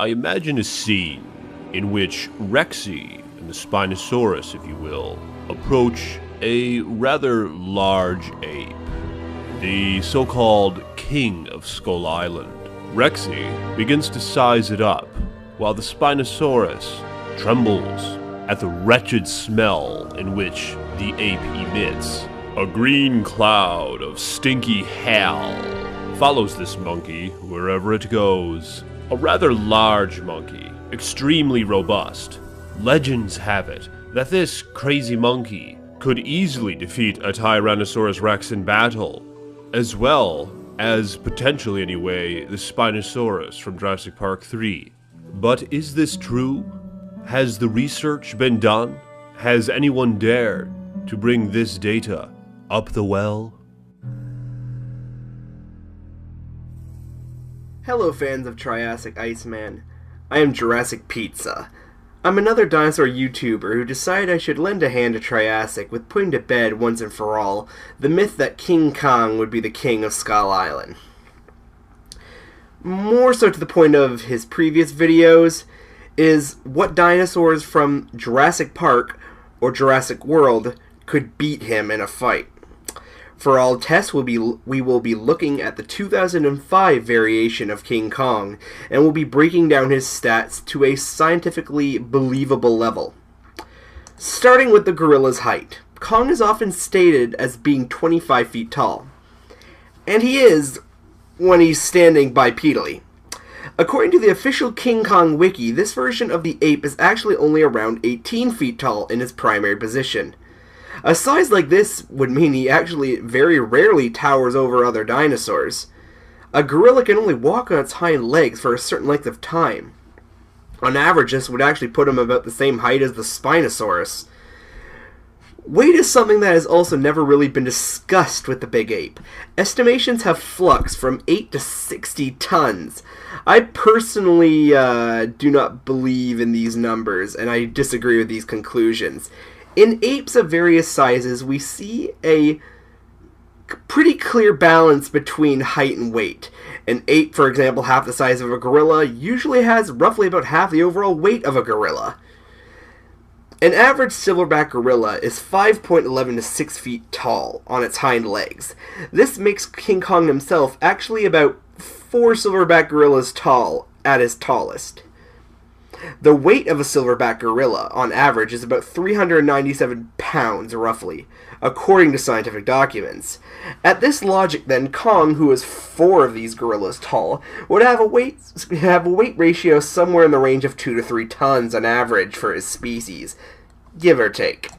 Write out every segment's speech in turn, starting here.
I imagine a scene in which Rexy and the Spinosaurus, if you will, approach a rather large ape, the so-called King of Skull Island. Rexy begins to size it up, while the Spinosaurus trembles at the wretched smell in which the ape emits. A green cloud of stinky hell follows this monkey wherever it goes. A rather large monkey, extremely robust. Legends have it that this crazy monkey could easily defeat a Tyrannosaurus Rex in battle, as well as, potentially anyway, the Spinosaurus from Jurassic Park 3. But is this true? Has the research been done? Has anyone dared to bring this data up the well? Hello fans of Triassic Iceman, I am Jurassic Pizza. I'm another dinosaur YouTuber who decided I should lend a hand to Triassic with putting to bed once and for all the myth that King Kong would be the king of Skull Island. More so to the point of his previous videos is what dinosaurs from Jurassic Park or Jurassic World could beat him in a fight. For all tests, we will be looking at the 2005 variation of King Kong, and we'll be breaking down his stats to a scientifically believable level. Starting with the gorilla's height, Kong is often stated as being 25 feet tall. And he is, when he's standing bipedally. According to the official King Kong wiki, this version of the ape is actually only around 18 feet tall in his primary position. A size like this would mean he actually very rarely towers over other dinosaurs. A gorilla can only walk on its hind legs for a certain length of time. On average, this would actually put him about the same height as the Spinosaurus. Weight is something that has also never really been discussed with the big ape. Estimations have fluxed from 8 to 60 tons. I personally do not believe in these numbers, and I disagree with these conclusions. In apes of various sizes, we see a pretty clear balance between height and weight. An ape, for example, half the size of a gorilla, usually has roughly about half the overall weight of a gorilla. An average silverback gorilla is 5.11 to 6 feet tall on its hind legs. This makes King Kong himself actually about 4 silverback gorillas tall at his tallest. The weight of a silverback gorilla, on average, is about 397 pounds, roughly, according to scientific documents. At this logic, then, Kong, who is 4 of these gorillas tall, would have a weight ratio somewhere in the range of 2 to 3 tons on average for his species, give or take.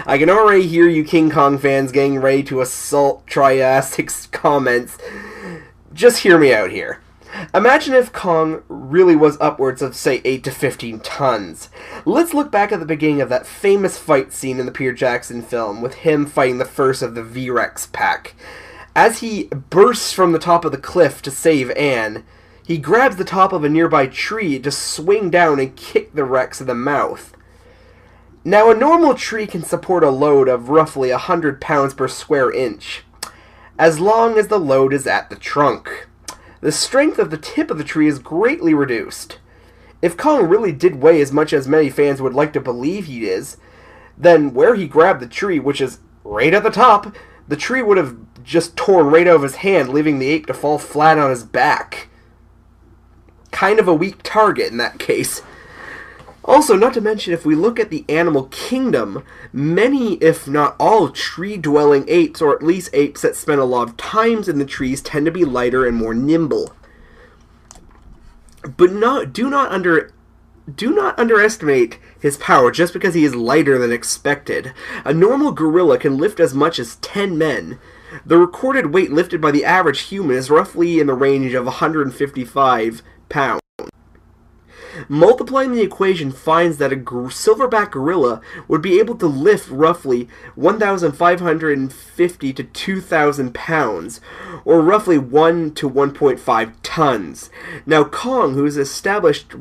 I can already hear you King Kong fans getting ready to assault Triassic's comments. Just hear me out here. Imagine if Kong really was upwards of, say, 8 to 15 tons. Let's look back at the beginning of that famous fight scene in the Peter Jackson film, with him fighting the first of the V-Rex pack. As he bursts from the top of the cliff to save Anne, he grabs the top of a nearby tree to swing down and kick the Rex in the mouth. Now, a normal tree can support a load of roughly 100 pounds per square inch, as long as the load is at the trunk. The strength of the tip of the tree is greatly reduced. If Kong really did weigh as much as many fans would like to believe he is, then where he grabbed the tree, which is right at the top, the tree would have just torn right out of his hand, leaving the ape to fall flat on his back. Kind of a weak target in that case. Also, not to mention, if we look at the animal kingdom, many, if not all, tree-dwelling apes, or at least apes that spend a lot of times in the trees, tend to be lighter and more nimble. But do not underestimate his power just because he is lighter than expected. A normal gorilla can lift as much as 10 men. The recorded weight lifted by the average human is roughly in the range of 155 pounds. Multiplying the equation finds that a silverback gorilla would be able to lift roughly 1,550 to 2,000 pounds, or roughly 1 to 1.5 tons. Now Kong, who is established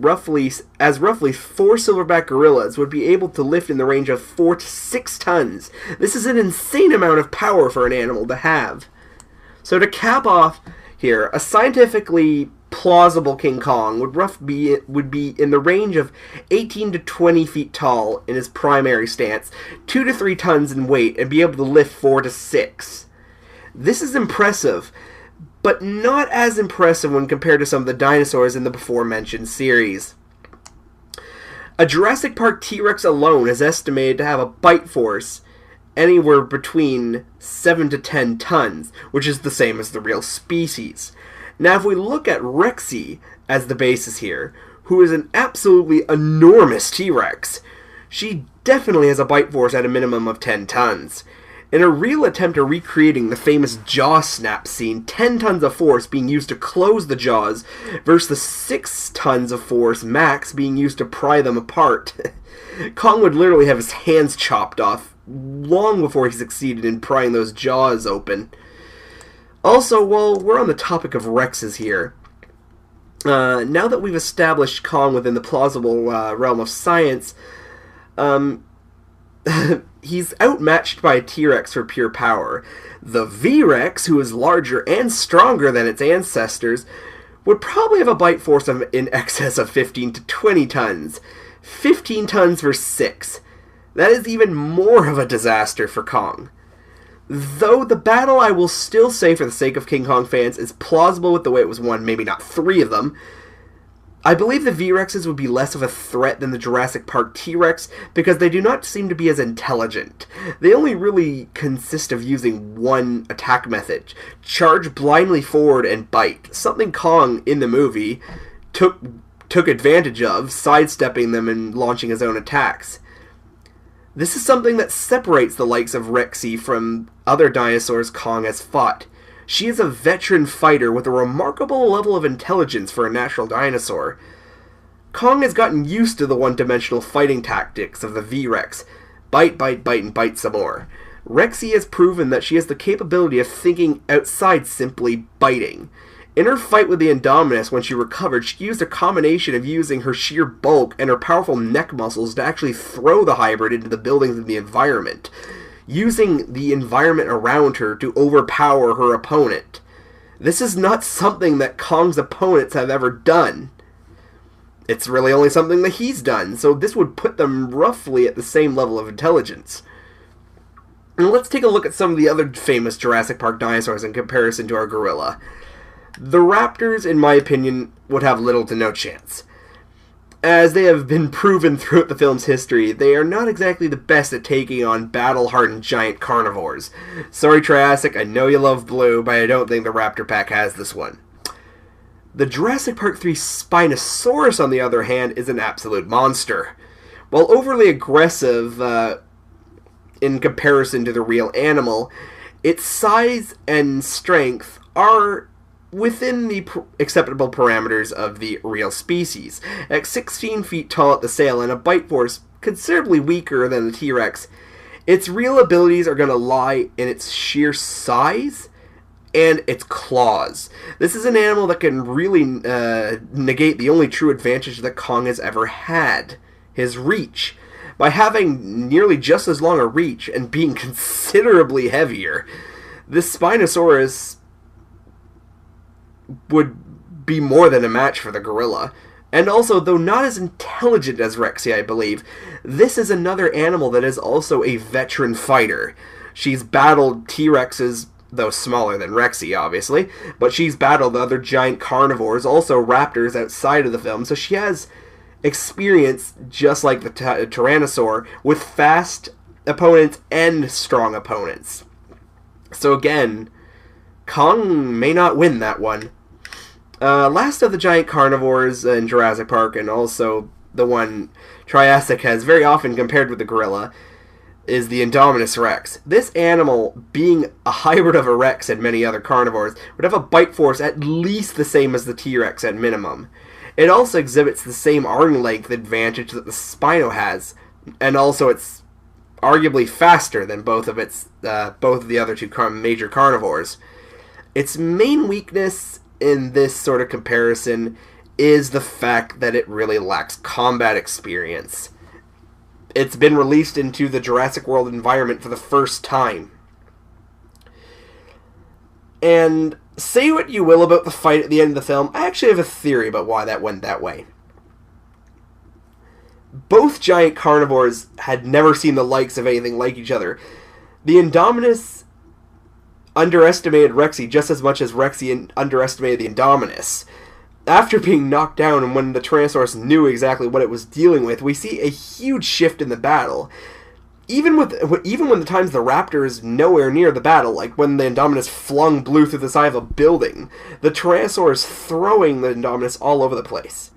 as roughly 4 silverback gorillas, would be able to lift in the range of 4 to 6 tons. This is an insane amount of power for an animal to have. So to cap off here, a scientifically plausible King Kong would be in the range of 18 to 20 feet tall in his primary stance, 2 to 3 tons in weight, and be able to lift 4 to 6. This is impressive, but not as impressive when compared to some of the dinosaurs in the before-mentioned series. A Jurassic Park T-Rex alone is estimated to have a bite force anywhere between 7 to 10 tons, which is the same as the real species. Now, if we look at Rexy as the basis here, who is an absolutely enormous T-Rex, she definitely has a bite force at a minimum of 10 tons. In a real attempt at recreating the famous jaw snap scene, 10 tons of force being used to close the jaws versus the 6 tons of force max being used to pry them apart. Kong would literally have his hands chopped off long before he succeeded in prying those jaws open. Also, while we're on the topic of Rexes here, now that we've established Kong within the plausible realm of science, he's outmatched by a T-Rex for pure power. The V-Rex, who is larger and stronger than its ancestors, would probably have a bite force of in excess of 15 to 20 tons. 15 tons for 6. That is even more of a disaster for Kong. Though the battle, I will still say for the sake of King Kong fans, is plausible with the way it was won, maybe not 3 of them, I believe the V-Rexes would be less of a threat than the Jurassic Park T-Rex because they do not seem to be as intelligent. They only really consist of using one attack method: charge blindly forward and bite, something Kong in the movie took advantage of, sidestepping them and launching his own attacks. This is something that separates the likes of Rexy from other dinosaurs Kong has fought. She is a veteran fighter with a remarkable level of intelligence for a natural dinosaur. Kong has gotten used to the one-dimensional fighting tactics of the V-Rex. Bite, bite, bite, and bite some more. Rexy has proven that she has the capability of thinking outside simply biting. In her fight with the Indominus, when she recovered, she used a combination of using her sheer bulk and her powerful neck muscles to actually throw the hybrid into the buildings of the environment, using the environment around her to overpower her opponent. This is not something that Kong's opponents have ever done. It's really only something that he's done, so this would put them roughly at the same level of intelligence. And let's take a look at some of the other famous Jurassic Park dinosaurs in comparison to our gorilla. The raptors, in my opinion, would have little to no chance. As they have been proven throughout the film's history, they are not exactly the best at taking on battle-hardened giant carnivores. Sorry, Triassic, I know you love blue, but I don't think the Raptor Pack has this one. The Jurassic Park 3 Spinosaurus, on the other hand, is an absolute monster. While overly aggressive in comparison to the real animal, its size and strength are within the acceptable parameters of the real species. At 16 feet tall at the sail and a bite force considerably weaker than the T-Rex, its real abilities are going to lie in its sheer size and its claws. This is an animal that can really negate the only true advantage that Kong has ever had: his reach. By having nearly just as long a reach and being considerably heavier, this Spinosaurus would be more than a match for the gorilla. And also, though not as intelligent as Rexy, I believe, this is another animal that is also a veteran fighter. She's battled T-Rexes, though smaller than Rexy, obviously, but she's battled other giant carnivores, also raptors outside of the film, so she has experience, just like the Tyrannosaur, with fast opponents and strong opponents. So again, Kong may not win that one. Last of the giant carnivores in Jurassic Park, and also the one Triassic has very often compared with the gorilla, is the Indominus Rex. This animal, being a hybrid of a Rex and many other carnivores, would have a bite force at least the same as the T-Rex at minimum. It also exhibits the same arm length advantage that the Spino has, and also it's arguably faster than both of the other two major carnivores. Its main weakness in this sort of comparison is the fact that it really lacks combat experience. It's been released into the Jurassic World environment for the first time. And Say what you will about the fight at the end of the film, I actually have a theory about why that went that way. Both giant carnivores had never seen the likes of anything like each other. The Indominus underestimated Rexy just as much as Rexy underestimated the Indominus. After being knocked down and when the Tyrannosaurus knew exactly what it was dealing with, we see a huge shift in the battle. Even when the times the Raptor is nowhere near the battle, like when the Indominus flung Blue through the side of a building, the Tyrannosaurus throwing the Indominus all over the place.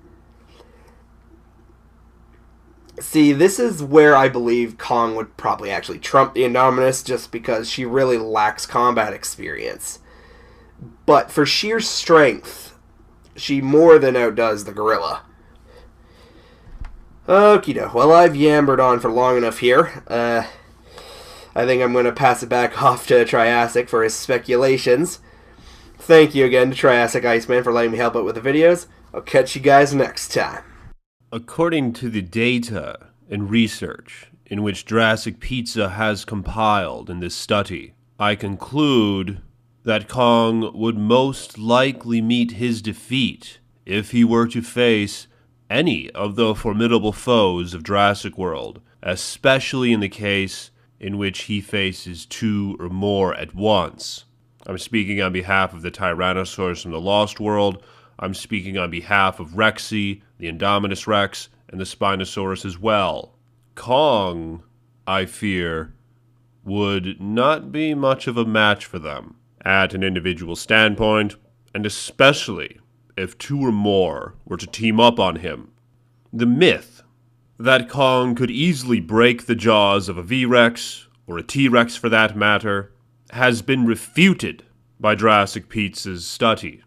See, this is where I believe Kong would probably actually trump the Indominus, just because she really lacks combat experience. But for sheer strength, she more than outdoes the gorilla. Okie doke. Well, I've yammered on for long enough here. I think I'm going to pass it back off to Triassic for his speculations. Thank you again to Triassic Iceman for letting me help out with the videos. I'll catch you guys next time. According to the data and research in which Jurassic Pizza has compiled in this study, I conclude that Kong would most likely meet his defeat if he were to face any of the formidable foes of Jurassic World, especially in the case in which he faces two or more at once. I'm speaking on behalf of the Tyrannosaurus from the Lost World. I'm speaking on behalf of Rexy, the Indominus Rex, and the Spinosaurus as well. Kong, I fear, would not be much of a match for them at an individual standpoint, and especially if two or more were to team up on him. The myth that Kong could easily break the jaws of a V-Rex, or a T-Rex for that matter, has been refuted by Jurassic Pizza's study.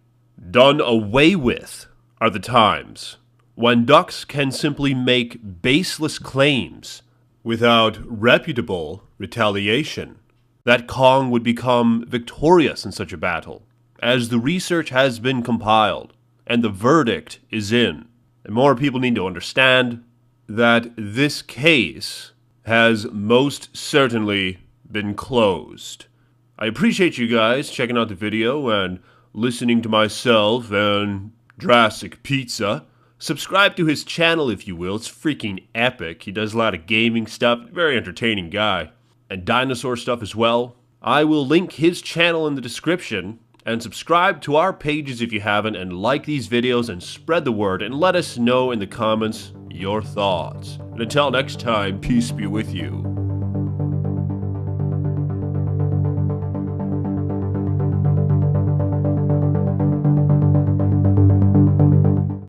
Done away with are the times when ducks can simply make baseless claims without reputable retaliation. That Kong would become victorious in such a battle, as the research has been compiled, and the verdict is in. And more people need to understand that this case has most certainly been closed. I appreciate you guys checking out the video and listening to myself and Jurassic Pizza. Subscribe to his channel if you will. It's freaking epic. He does a lot of gaming stuff. Very entertaining guy. And dinosaur stuff as well. I will link his channel in the description. And subscribe to our pages if you haven't. And like these videos and spread the word. And let us know in the comments your thoughts. And until next time, peace be with you.